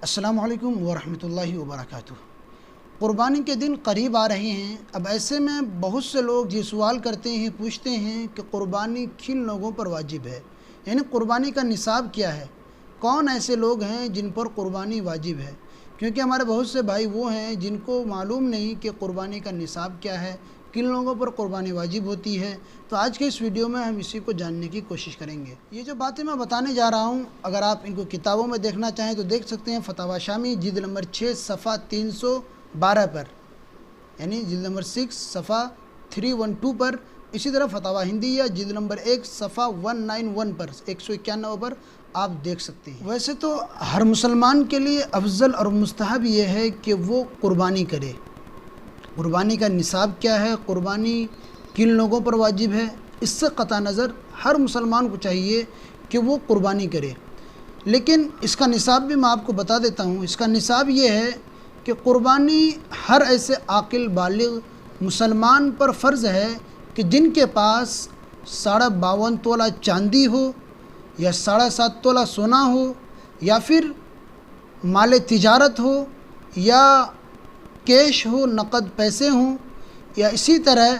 السلام علیکم ورحمۃ اللہ وبرکاتہ۔ قربانی کے دن قریب آ رہے ہیں۔ اب ایسے میں بہت سے لوگ یہ سوال کرتے ہیں، پوچھتے ہیں کہ قربانی کن لوگوں پر واجب ہے، یعنی قربانی کا نصاب کیا ہے، کون ایسے لوگ ہیں جن پر قربانی واجب ہے، کیونکہ ہمارے بہت سے بھائی وہ ہیں جن کو معلوم نہیں کہ قربانی کا نصاب کیا ہے، کن لوگوں پر قربانی واجب ہوتی ہے۔ تو آج کے اس ویڈیو میں ہم اسی کو جاننے کی کوشش کریں گے۔ یہ جو باتیں میں بتانے جا رہا ہوں، اگر آپ ان کو کتابوں میں دیکھنا چاہیں تو دیکھ سکتے ہیں۔ فتاوی شامی جلد نمبر 6 صفحہ 312 پر، یعنی جلد نمبر 6 صفحہ 312 پر، اسی طرح فتاوی ہندیہ جلد نمبر 1 صفحہ 191 پر 191 پر آپ دیکھ سکتے ہیں۔ ویسے تو ہر مسلمان کے لیے افضل اور مستحب یہ ہے کہ وہ قربانی کرے۔ قربانی کا نصاب کیا ہے، قربانی کن لوگوں پر واجب ہے، اس سے قطع نظر ہر مسلمان کو چاہیے کہ وہ قربانی کرے۔ لیکن اس کا نصاب بھی میں آپ کو بتا دیتا ہوں۔ اس کا نصاب یہ ہے کہ قربانی ہر ایسے عاقل بالغ مسلمان پر فرض ہے کہ جن کے پاس 52.5 تولہ چاندی ہو، یا 7.5 تولہ سونا ہو، یا پھر مال تجارت ہو، یا کیش ہو، نقد پیسے ہوں، یا اسی طرح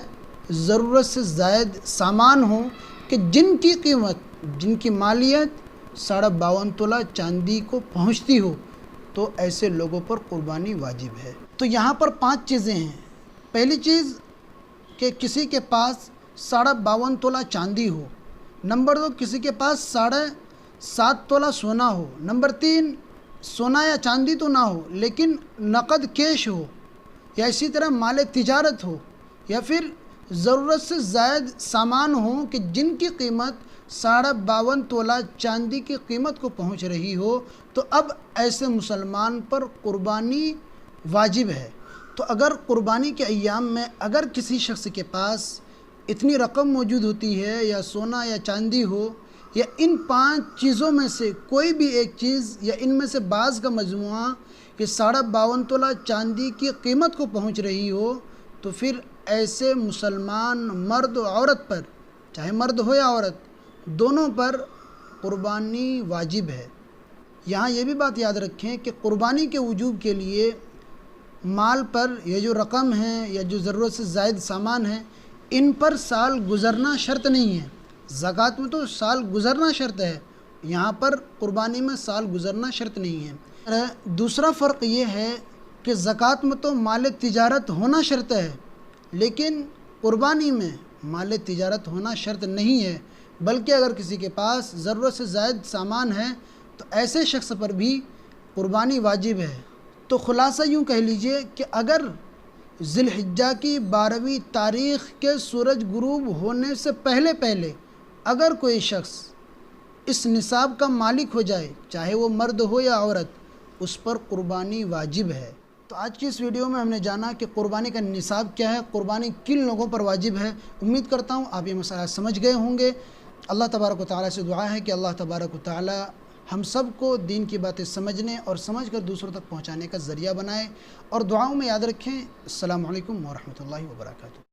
ضرورت سے زائد سامان ہوں کہ جن کی قیمت، جن کی مالیت 52.5 تولہ چاندی کو پہنچتی ہو، تو ایسے لوگوں پر قربانی واجب ہے۔ تو یہاں پر 5 چیزیں ہیں۔ پہلی چیز کہ کسی کے پاس 52.5 تولہ چاندی ہو۔ نمبر 2 کسی کے پاس 7.5 تولہ سونا ہو۔ نمبر 3 سونا یا چاندی تو نہ ہو لیکن نقد کیش ہو، یا اسی طرح مال تجارت ہو، یا پھر ضرورت سے زائد سامان ہوں کہ جن کی قیمت 52.5 تولہ چاندی کی قیمت کو پہنچ رہی ہو، تو اب ایسے مسلمان پر قربانی واجب ہے۔ تو اگر قربانی کے ایام میں اگر کسی شخص کے پاس اتنی رقم موجود ہوتی ہے، یا سونا یا چاندی ہو، یا ان 5 چیزوں میں سے کوئی بھی ایک چیز، یا ان میں سے بعض کا مجموعہ کہ 52.5 تولہ چاندی کی قیمت کو پہنچ رہی ہو، تو پھر ایسے مسلمان مرد و عورت پر، چاہے مرد ہو یا عورت، دونوں پر قربانی واجب ہے۔ یہاں یہ بھی بات یاد رکھیں کہ قربانی کے وجوب کے لیے مال پر یہ جو رقم ہے، یا جو ضرورت سے زائد سامان ہے، ان پر سال گزرنا شرط نہیں ہے۔ زکوٰۃ میں تو سال گزرنا شرط ہے، یہاں پر قربانی میں سال گزرنا شرط نہیں ہے۔ دوسرا فرق یہ ہے کہ زکوٰۃ میں تو مال تجارت ہونا شرط ہے، لیکن قربانی میں مال تجارت ہونا شرط نہیں ہے، بلکہ اگر کسی کے پاس ضرورت سے زائد سامان ہے تو ایسے شخص پر بھی قربانی واجب ہے۔ تو خلاصہ یوں کہہ لیجئے کہ اگر ذی الحجہ کی 12ویں تاریخ کے سورج غروب ہونے سے پہلے اگر کوئی شخص اس نصاب کا مالک ہو جائے، چاہے وہ مرد ہو یا عورت، اس پر قربانی واجب ہے۔ تو آج کی اس ویڈیو میں ہم نے جانا کہ قربانی کا نصاب کیا ہے، قربانی کن لوگوں پر واجب ہے۔ امید کرتا ہوں آپ یہ مسئلہ سمجھ گئے ہوں گے۔ اللہ تبارک و تعالیٰ سے دعا ہے کہ اللہ تبارک و تعالیٰ ہم سب کو دین کی باتیں سمجھنے اور سمجھ کر دوسروں تک پہنچانے کا ذریعہ بنائے، اور دعاؤں میں یاد رکھیں۔ السلام علیکم ورحمۃ اللہ وبرکاتہ۔